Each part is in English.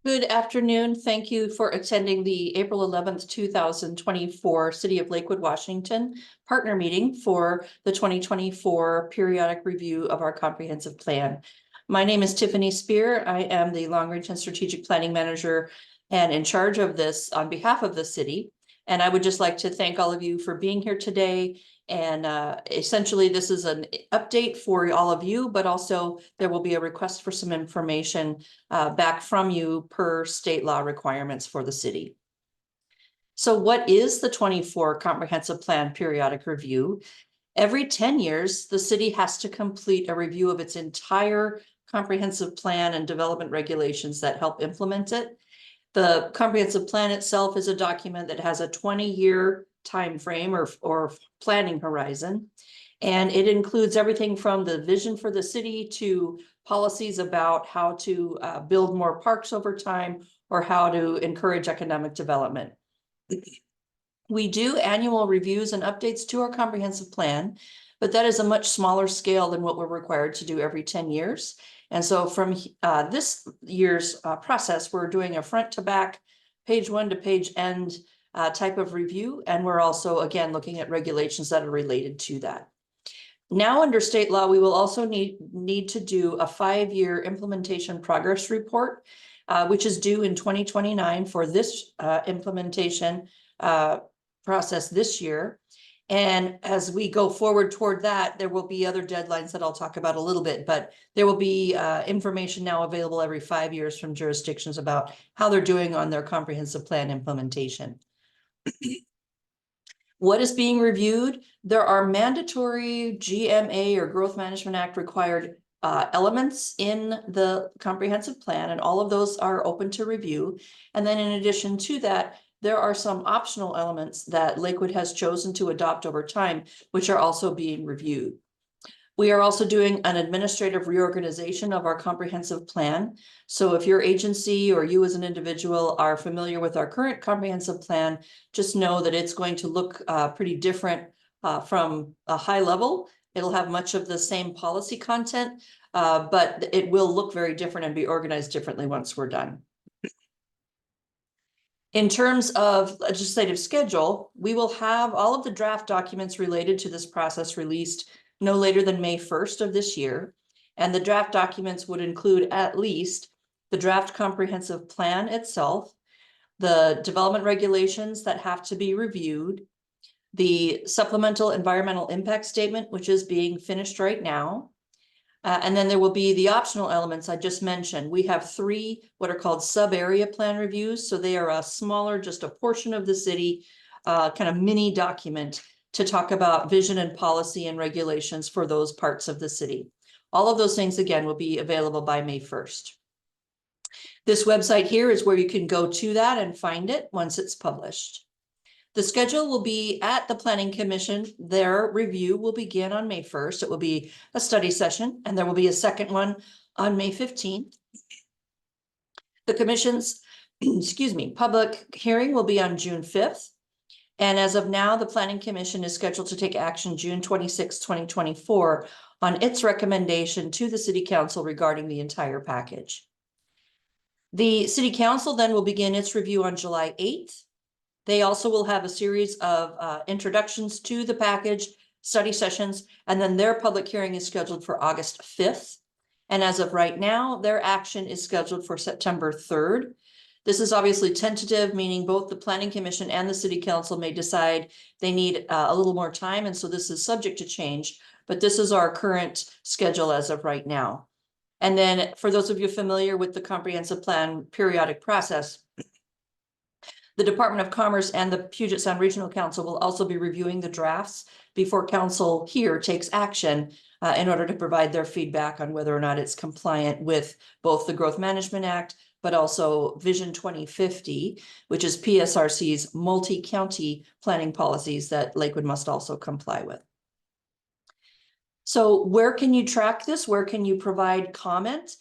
Good afternoon. Thank you for attending the April 11th, 2024 City of Lakewood, Washington partner meeting for the 2024 periodic review of our comprehensive plan. My name is Tiffany Spear. I am the Long Range and Strategic Planning Manager and in charge of this on behalf of the city. And I would just like to thank all of you for being here today. And essentially, this is an update for all of you, but also there will be a request for some information back from you per state law requirements for the city. So what is the 24 Comprehensive Plan Periodic Review? Every 10 years, the city has to complete a review of its entire comprehensive plan and development regulations that help implement it. The comprehensive plan itself is a document that has a 20-year time frame or planning horizon. And it includes everything from the vision for the city to policies about how to build more parks over time or how to encourage economic development. We do annual reviews and updates to our comprehensive plan, but that is a much smaller scale than what we're required to do every 10 years. And so from this year's process, we're doing a front to back, page one to page end type of review. And we're also, again, looking at regulations that are related to that. Now, under state law, we will also need to do a 5-year implementation progress report, which is due in 2029 for this implementation process this year. And as we go forward toward that, there will be other deadlines that I'll talk about a little bit, but there will be information now available every 5 years from jurisdictions about how they're doing on their comprehensive plan implementation. What is being reviewed? There are mandatory GMA or Growth Management Act required elements in the comprehensive plan, and all of those are open to review. And then in addition to that, there are some optional elements that Lakewood has chosen to adopt over time, which are also being reviewed. We are also doing an administrative reorganization of our comprehensive plan. So if your agency or you as an individual are familiar with our current comprehensive plan, just know that it's going to look pretty different from a high level. It'll have much of the same policy content, but it will look very different and be organized differently once we're done. In terms of legislative schedule, we will have all of the draft documents related to this process released no later than May 1st of this year. And the draft documents would include at least the draft comprehensive plan itself, the development regulations that have to be reviewed, the supplemental environmental impact statement, which is being finished right now. And then there will be the optional elements I just mentioned. We have 3 what are called sub-area plan reviews. So they are a smaller, just a portion of the city, kind of mini document to talk about vision and policy and regulations for those parts of the city. All of those things, again, will be available by May 1st. This website here is where you can go to that and find it once it's published. The schedule will be at the Planning Commission. Their review will begin on May 1st. It will be a study session, and there will be a second one on May 15th. The Commission's, public hearing will be on June 5th. And as of now, the Planning Commission is scheduled to take action June 26, 2024 on its recommendation to the City Council regarding the entire package. The City Council then will begin its review on July 8th. They also will have a series of introductions to the package, study sessions, and then their public hearing is scheduled for August 5th. And as of right now, their action is scheduled for September 3rd. This is obviously tentative, meaning both the Planning Commission and the City Council may decide they need a little more time. And so this is subject to change, but this is our current schedule as of right now. And then for those of you familiar with the comprehensive plan periodic process, the Department of Commerce and the Puget Sound Regional Council will also be reviewing the drafts before council here takes action in order to provide their feedback on whether or not it's compliant with both the Growth Management Act, but also Vision 2050, which is PSRC's multi-county planning policies that Lakewood must also comply with. So where can you track this? Where can you provide comment?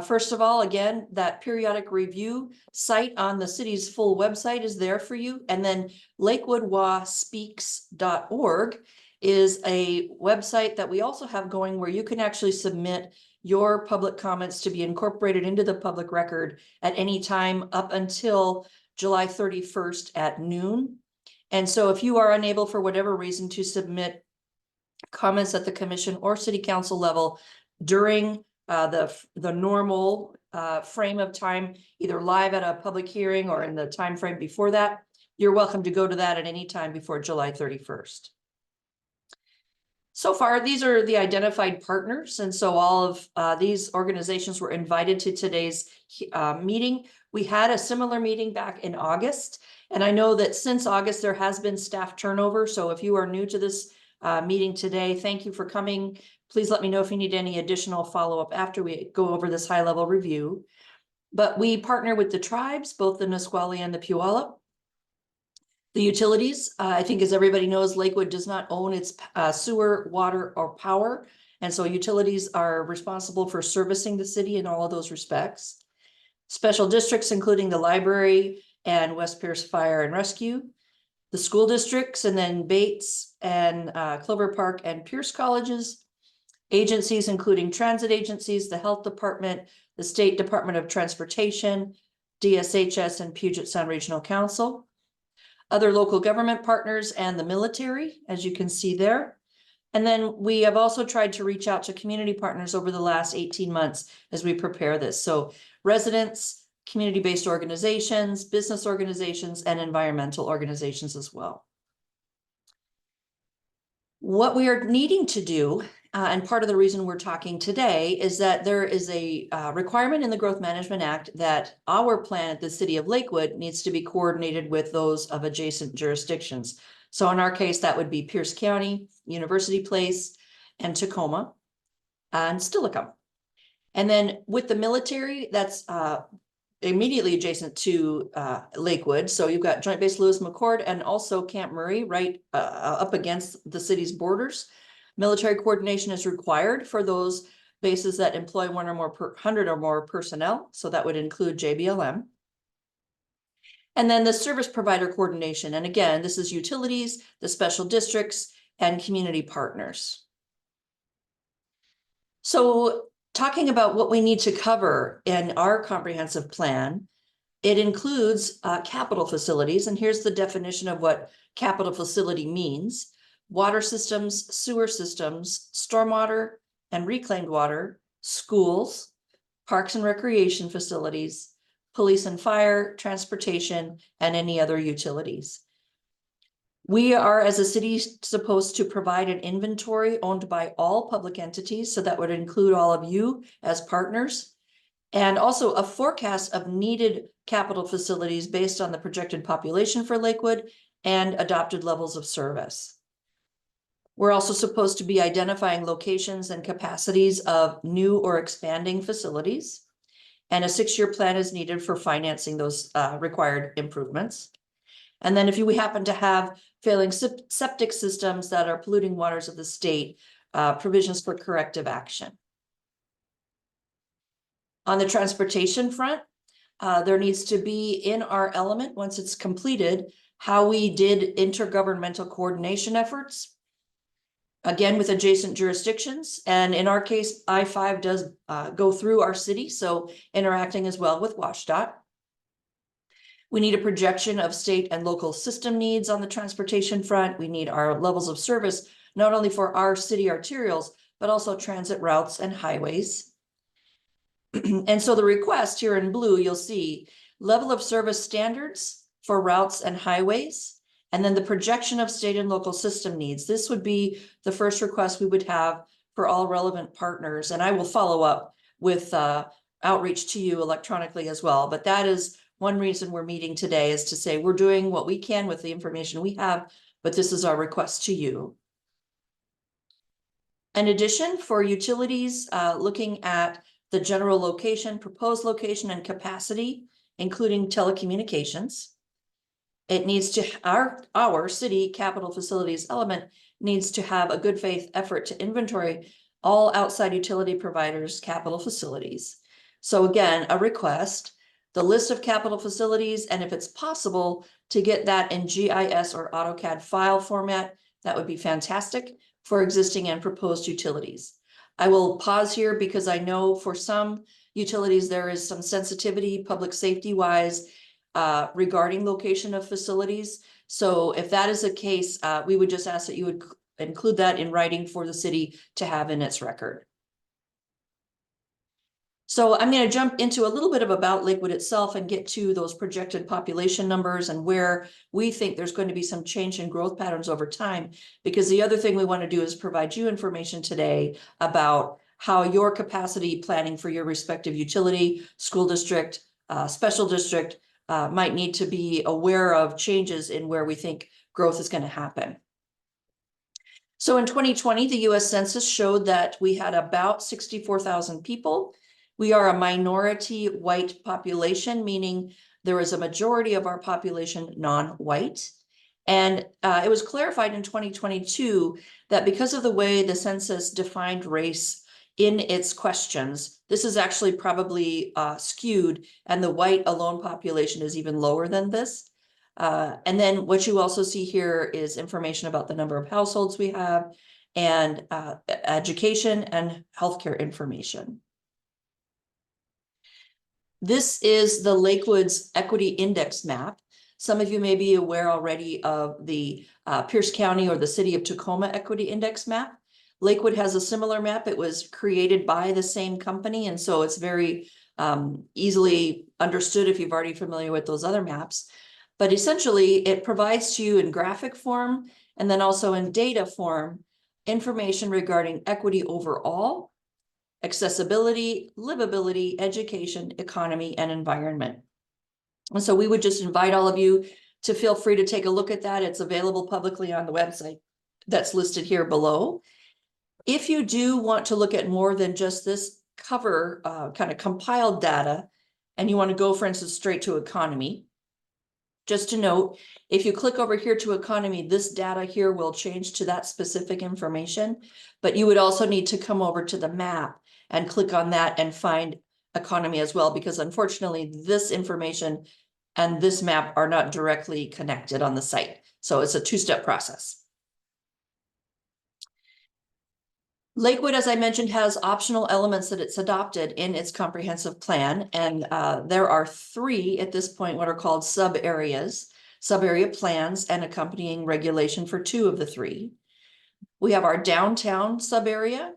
First of all, again, that periodic review site on the city's full website is there for you. And then lakewoodwaspeaks.org is a website that we also have going where you can actually submit your public comments to be incorporated into the public record at any time up until July 31st at noon. And so if you are unable for whatever reason to submit comments at the commission or city council level during the normal frame of time, either live at a public hearing or in the time frame before that, you're welcome to go to that at any time before July 31st. So far, these are the identified partners. And so all of these organizations were invited to today's meeting. We had a similar meeting back in August. And I know that since August, there has been staff turnover. So if you are new to this meeting today, thank you for coming. Please let me know if you need any additional follow-up after we go over this high-level review. But we partner with the tribes, both the Nisqually and the Puyallup. The utilities, I think as everybody knows, Lakewood does not own its sewer, water, or power. And so utilities are responsible for servicing the city in all of those respects. Special districts, including the library and West Pierce Fire and Rescue. The school districts, and then Bates and Clover Park and Pierce colleges. Agencies, including transit agencies, the health department, the State Department of Transportation, DSHS, and Puget Sound Regional Council. Other local government partners and the military, as you can see there. And then we have also tried to reach out to community partners over the last 18 months as we prepare this. So residents, community-based organizations, business organizations, and environmental organizations as well. What we are needing to do, and part of the reason we're talking today, is that there is a requirement in the Growth Management Act that our plan at the city of Lakewood needs to be coordinated with those of adjacent jurisdictions. So in our case, that would be Pierce County, University Place, and Tacoma, and Steilacoom. And then with the military, that's immediately adjacent to Lakewood. So you've got Joint Base Lewis McChord and also Camp Murray right up against the city's borders. Military coordination is required for those bases that employ 100 or more personnel. So that would include JBLM. And then the service provider coordination. And again, this is utilities, the special districts, and community partners. So talking about what we need to cover in our comprehensive plan, it includes capital facilities. And here's the definition of what capital facility means: water systems, sewer systems, stormwater and reclaimed water, schools, parks and recreation facilities, police and fire, transportation, and any other utilities. We are, as a city, supposed to provide an inventory owned by all public entities. So that would include all of you as partners, and also a forecast of needed capital facilities based on the projected population for Lakewood and adopted levels of service. We're also supposed to be identifying locations and capacities of new or expanding facilities. And a 6-year plan is needed for financing those required improvements. And then if we happen to have failing septic systems that are polluting waters of the state, provisions for corrective action. On the transportation front, there needs to be in our element, once it's completed, how we did intergovernmental coordination efforts, again with adjacent jurisdictions. And in our case, I-5 does go through our city, so interacting as well with WashDOT. We need a projection of state and local system needs on the transportation front. We need our levels of service, not only for our city arterials, but also transit routes and highways. And so the request here in blue, you'll see level of service standards for routes and highways, and then the projection of state and local system needs. This would be the first request we would have for all relevant partners. And I will follow up with outreach to you electronically as well. But that is one reason we're meeting today, is to say we're doing what we can with the information we have, but this is our request to you. In addition, for utilities, looking at the general location, proposed location, and capacity, including telecommunications. It needs to, our city capital facilities element needs to have a good faith effort to inventory all outside utility providers' capital facilities. So again, a request, the list of capital facilities, and if it's possible to get that in GIS or AutoCAD file format, that would be fantastic for existing and proposed utilities. I will pause here because I know for some utilities, there is some sensitivity, public safety wise, regarding location of facilities. So if that is the case, we would just ask that you would include that in writing for the city to have in its record. So I'm going to jump into a little bit about Lakewood itself and get to those projected population numbers and where we think there's going to be some change in growth patterns over time. Because the other thing we want to do is provide you information today about how your capacity planning for your respective utility, school district, special district might need to be aware of changes in where we think growth is going to happen. So in 2020, the US Census showed that we had about 64,000 people. We are a minority white population, meaning there is a majority of our population non-white. And it was clarified in 2022 that because of the way the census defined race in its questions, this is actually probably skewed, and the white alone population is even lower than this. And then what you also see here is information about the number of households we have and education and healthcare information. This is the Lakewood's Equity Index map. Some of you may be aware already of the Pierce County or the City of Tacoma Equity Index map. Lakewood has a similar map. It was created by the same company, and so it's very easily understood if you've already familiar with those other maps. But essentially, it provides to you in graphic form and then also in data form information regarding equity overall, accessibility, livability, education, economy, and environment. And so we would just invite all of you to feel free to take a look at that. It's available publicly on the website that's listed here below. If you do want to look at more than just this cover kind of compiled data, and you want to go, for instance, straight to economy, just to note, if you click over here to economy, this data here will change to that specific information, but you would also need to come over to the map and click on that and find economy as well, because unfortunately this information and this map are not directly connected on the site. So it's a two-step process. Lakewood, as I mentioned, has optional elements that it's adopted in its comprehensive plan. And there are 3 at this point, what are called sub-area plans, and accompanying regulation for 2 of the 3. We have our downtown sub-area.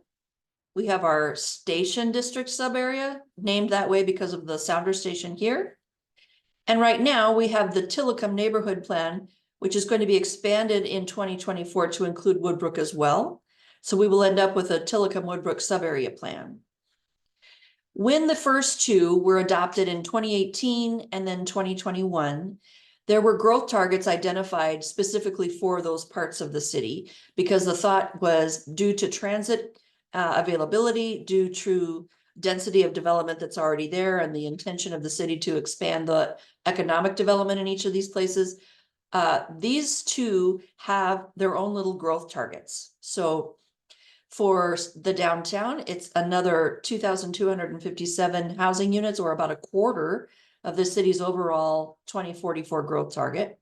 We have our station district sub-area, named that way because of the sounder station here. And right now we have the Tillicum neighborhood plan, which is going to be expanded in 2024 to include Woodbrook as well. So we will end up with a Tillicum Woodbrook sub-area plan. When the first 2 were adopted in 2018 and then 2021, there were growth targets identified specifically for those parts of the city, because the thought was due to transit availability, due to density of development that's already there, and the intention of the city to expand the economic development in each of these places. These 2 have their own little growth targets. So for the downtown, it's another 2,257 housing units, or about a quarter of the city's overall 2044 growth target.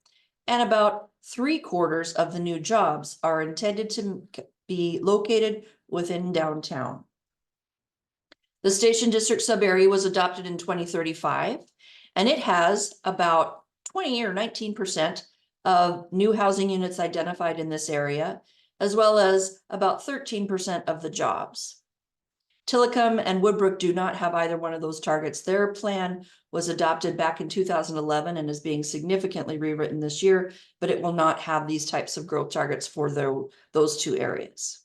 And about 3/4 of the new jobs are intended to be located within downtown. The Station District sub-area was adopted in 2035, and it has about 20 or 19% of new housing units identified in this area, as well as about 13% of the jobs. Tillicum and Woodbrook do not have either one of those targets. Their plan was adopted back in 2011 and is being significantly rewritten this year, but it will not have these types of growth targets for those 2 areas.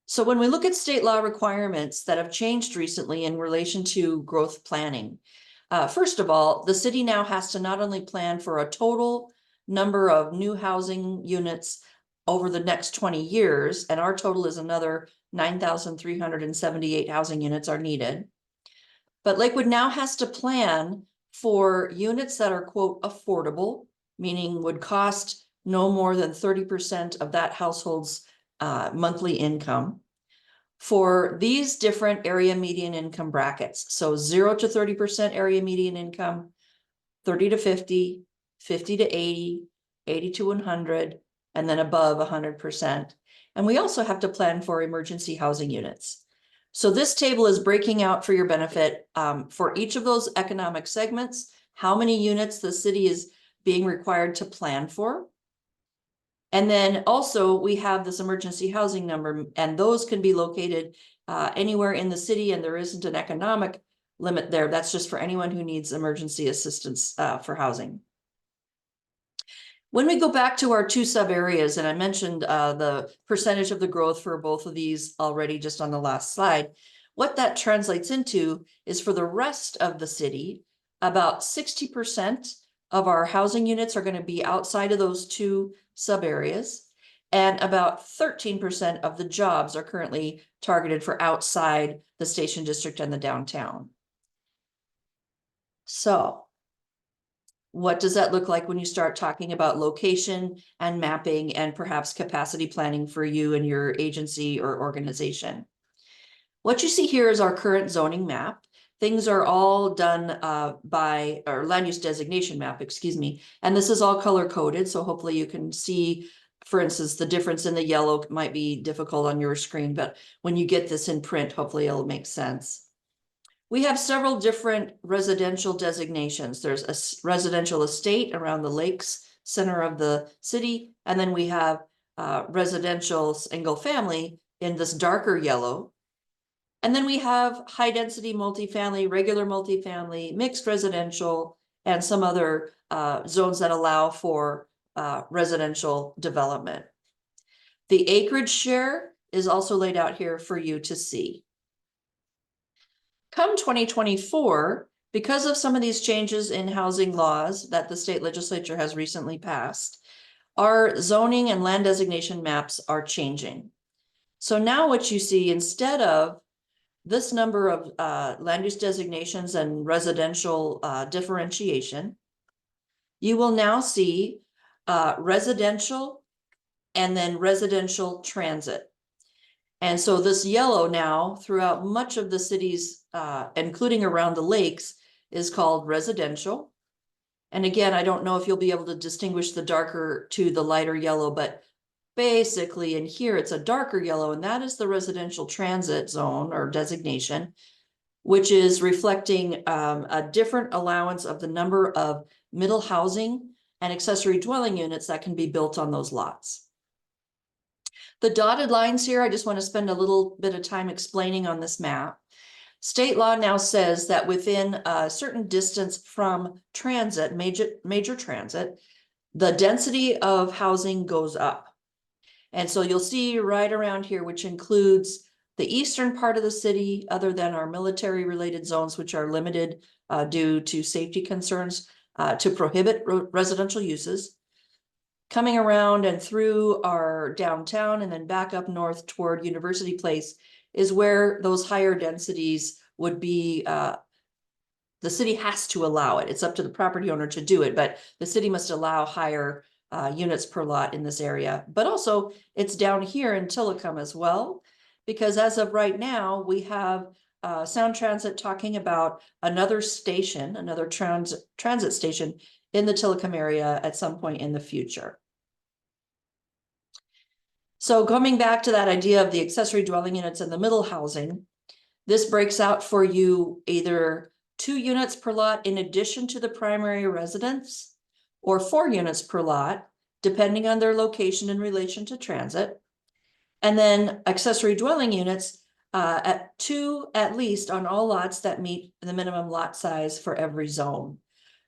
So when we look at state law requirements that have changed recently in relation to growth planning, first of all, the city now has to not only plan for a total number of new housing units over the next 20 years, and our total is another 9,378 housing units are needed, but Lakewood now has to plan for units that are, quote, affordable, meaning would cost no more than 30% of that household's monthly income, for these different area median income brackets. So 0 to 30% area median income, 30 to 50, 50 to 80, 80 to 100, and then above 100%. And we also have to plan for emergency housing units. So this table is breaking out for your benefit for each of those economic segments, how many units the city is being required to plan for. And then also we have this emergency housing number, and those can be located anywhere in the city, and there isn't an economic limit there. That's just for anyone who needs emergency assistance for housing. When we go back to our two sub areas, and I mentioned the percentage of the growth for both of these already just on the last slide, what that translates into is for the rest of the city, about 60% of our housing units are going to be outside of those two sub areas, and about 13% of the jobs are currently targeted for outside the Station District and the downtown. So what does that look like when you start talking about location and mapping and perhaps capacity planning for you and your agency or organization? What you see here is our current zoning map. Things are all done by our land use designation map, excuse me. And this is all color coded. So hopefully you can see, for instance, the difference in the yellow might be difficult on your screen, but when you get this in print, hopefully it'll make sense. We have several different residential designations. There's a residential estate around the lakes center of the city. And then we have residential single family in this darker yellow. And then we have high density multifamily, regular multifamily, mixed residential, and some other zones that allow for residential development. The acreage share is also laid out here for you to see. Come 2024, because of some of these changes in housing laws that the state legislature has recently passed, our zoning and land designation maps are changing. So now what you see, instead of this number of land use designations and residential differentiation, you will now see residential and then residential transit. And so this yellow now throughout much of the cities, including around the lakes, is called residential. And again, I don't know if you'll be able to distinguish the darker to the lighter yellow, but basically in here it's a darker yellow, and that is the residential transit zone or designation, which is reflecting a different allowance of the number of middle housing and accessory dwelling units that can be built on those lots. The dotted lines here, I just want to spend a little bit of time explaining on this map. State law now says that within a certain distance from transit, major transit, the density of housing goes up. And so you'll see right around here, which includes the eastern part of the city, other than our military related zones, which are limited due to safety concerns to prohibit residential uses. Coming around and through our downtown and then back up north toward University Place is where those higher densities would be. The city has to allow it. It's up to the property owner to do it, but the city must allow higher units per lot in this area. But also it's down here in Tillicum as well, because as of right now, we have Sound Transit talking about another station, another transit station in the Tillicum area at some point in the future. So coming back to that idea of the accessory dwelling units and the middle housing, this breaks out for you either 2 units per lot in addition to the primary residence, or 4 units per lot, depending on their location in relation to transit. And then accessory dwelling units at 2 at least on all lots that meet the minimum lot size for every zone.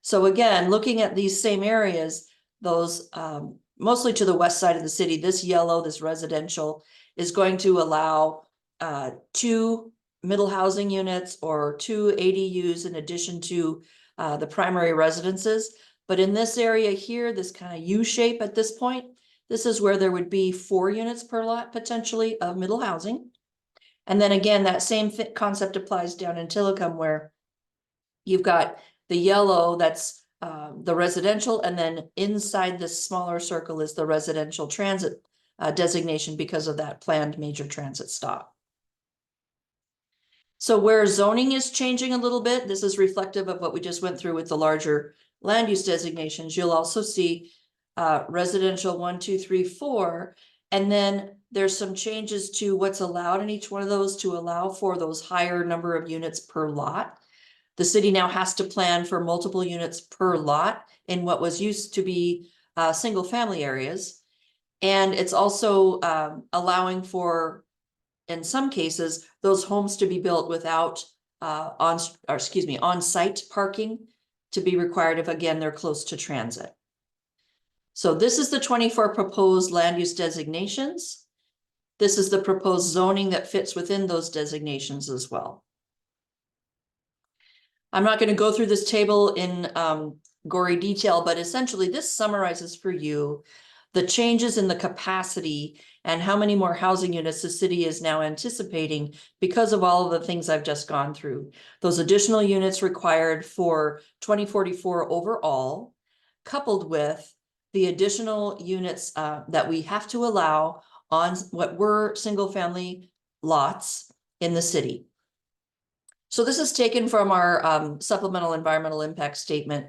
So again, looking at these same areas, those mostly to the west side of the city, this yellow, this residential, is going to allow 2 middle housing units or 2 ADUs in addition to the primary residences. But in this area here, this kind of U shape at this point, this is where there would be 4 units per lot potentially of middle housing. And then again, that same concept applies down in Tillicum, where you've got the yellow, that's the residential, and then inside this smaller circle is the residential transit designation because of that planned major transit stop. So where zoning is changing a little bit, this is reflective of what we just went through with the larger land use designations. You'll also see residential 1, 2, 3, 4. And then there's some changes to what's allowed in each one of those to allow for those higher number of units per lot. The city now has to plan for multiple units per lot in what was used to be single family areas. And it's also allowing for, in some cases, those homes to be built without on-site parking to be required if, again, they're close to transit. So this is the 24 proposed land use designations. This is the proposed zoning that fits within those designations as well. I'm not going to go through this table in gory detail, but essentially this summarizes for you the changes in the capacity and how many more housing units the city is now anticipating because of all of the things I've just gone through. Those additional units required for 2044 overall, coupled with the additional units that we have to allow on what were single family lots in the city. So this is taken from our supplemental environmental impact statement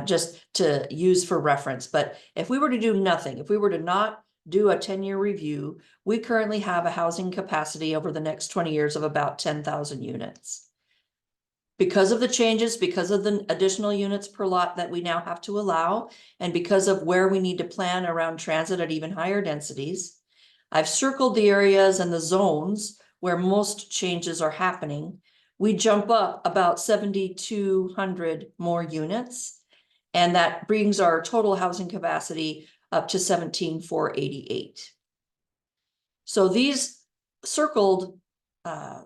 just to use for reference. But if we were to do nothing, if we were to not do a 10-year review, we currently have a housing capacity over the next 20 years of about 10,000 units. Because of the changes, because of the additional units per lot that we now have to allow, and because of where we need to plan around transit at even higher densities, I've circled the areas and the zones where most changes are happening. We jump up about 7,200 more units, and that brings our total housing capacity up to 17,488. So these circled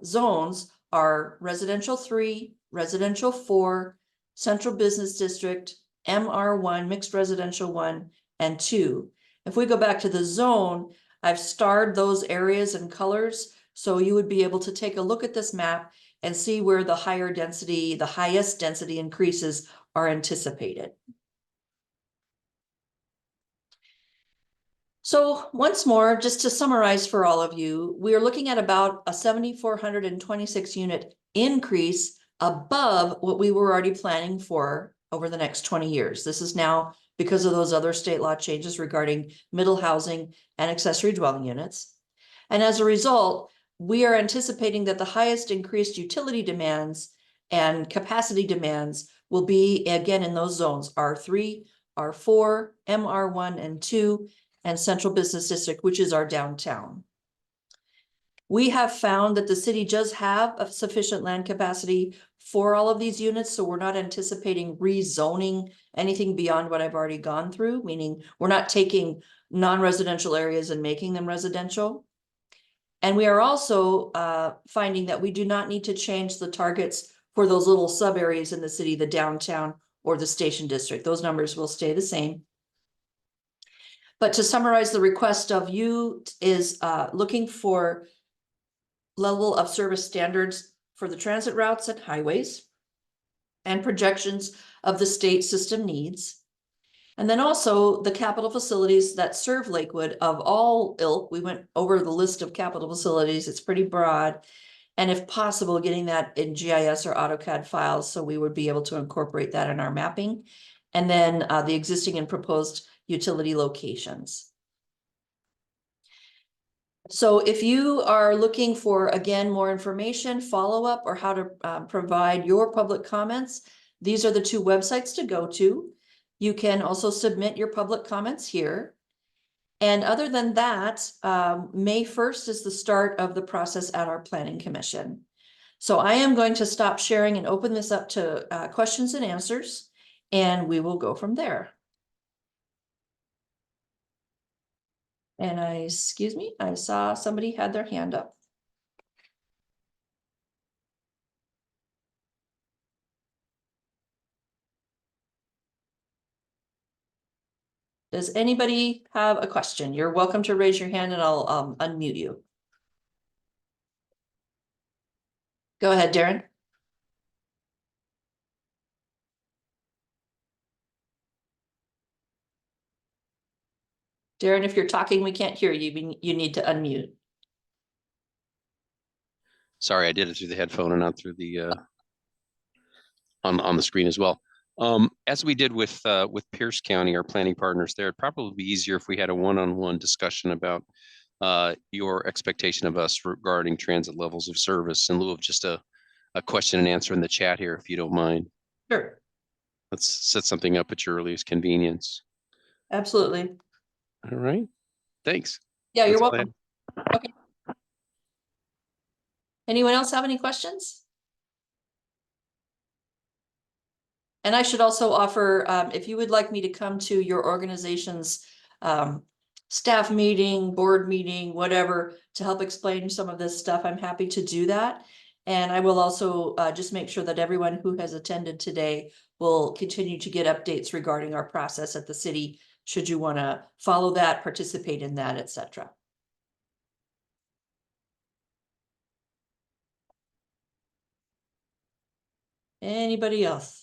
zones are residential 3, residential 4, central business district, MR1, mixed residential 1, and 2. If we go back to the zone, I've starred those areas in colors, so you would be able to take a look at this map and see where the higher density, the highest density increases are anticipated. So once more, just to summarize for all of you, we are looking at about a 7,426 unit increase above what we were already planning for over the next 20 years. This is now because of those other state law changes regarding middle housing and accessory dwelling units. And as a result, we are anticipating that the highest increased utility demands and capacity demands will be, again, in those zones, R3, R4, MR1 and 2, and Central Business District, which is our downtown. We have found that the city does have a sufficient land capacity for all of these units, so we're not anticipating rezoning anything beyond what I've already gone through, meaning we're not taking non-residential areas and making them residential. And we are also finding that we do not need to change the targets for those little sub areas in the city, the downtown or the station district. Those numbers will stay the same. But to summarize, the request of you is looking for level of service standards for the transit routes and highways and projections of the state system needs. And then also the capital facilities that serve Lakewood of all ilk. We went over the list of capital facilities. It's pretty broad. And if possible, getting that in GIS or AutoCAD files so we would be able to incorporate that in our mapping. And then the existing and proposed utility locations. So if you are looking for, again, more information, follow-up, or how to provide your public comments, these are the 2 websites to go to. You can also submit your public comments here. And other than that, May 1st is the start of the process at our Planning Commission. So I am going to stop sharing and open this up to questions and answers, and we will go from there. And excuse me, I saw somebody had their hand up. Does anybody have a question? You're welcome to raise your hand and I'll unmute you. Go ahead, Darren. Darren, if you're talking, we can't hear you. You need to unmute. Sorry, I did it through the headphone and not through the on the screen as well. As we did with Pierce County, our planning partners there, it'd probably be easier if we had a one-on-one discussion about your expectation of us regarding transit levels of service in lieu of just a question and answer in the chat here, if you don't mind. Sure, Let's set something up at your earliest convenience. absolutely. All right. Thanks. Yeah, you're That's all I welcome. Okay. Anyone else have any questions? And I should also offer, if you would like me to come to your organization's staff meeting, board meeting, whatever, to help explain some of this stuff, I'm happy to do that. And I will also just make sure that everyone who has attended today will continue to get updates regarding our process at the city, should you want to follow that, participate in that, etc. Anybody else?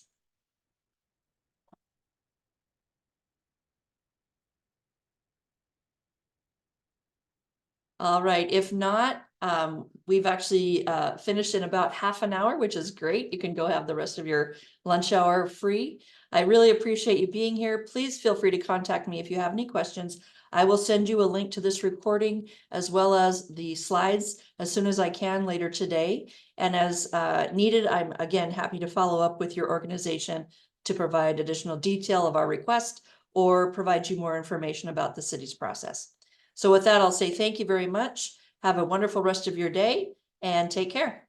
All right, if not, we've actually finished in about half an hour, which is great. You can go have the rest of your lunch hour free. I really appreciate you being here. Please feel free to contact me if you have any questions. I will send you a link to this recording as well as the slides as soon as I can later today. And as needed, I'm again happy to follow up with your organization to provide additional detail of our request or provide you more information about the city's process. So with that, I'll say thank you very much. Have a wonderful rest of your day and take care.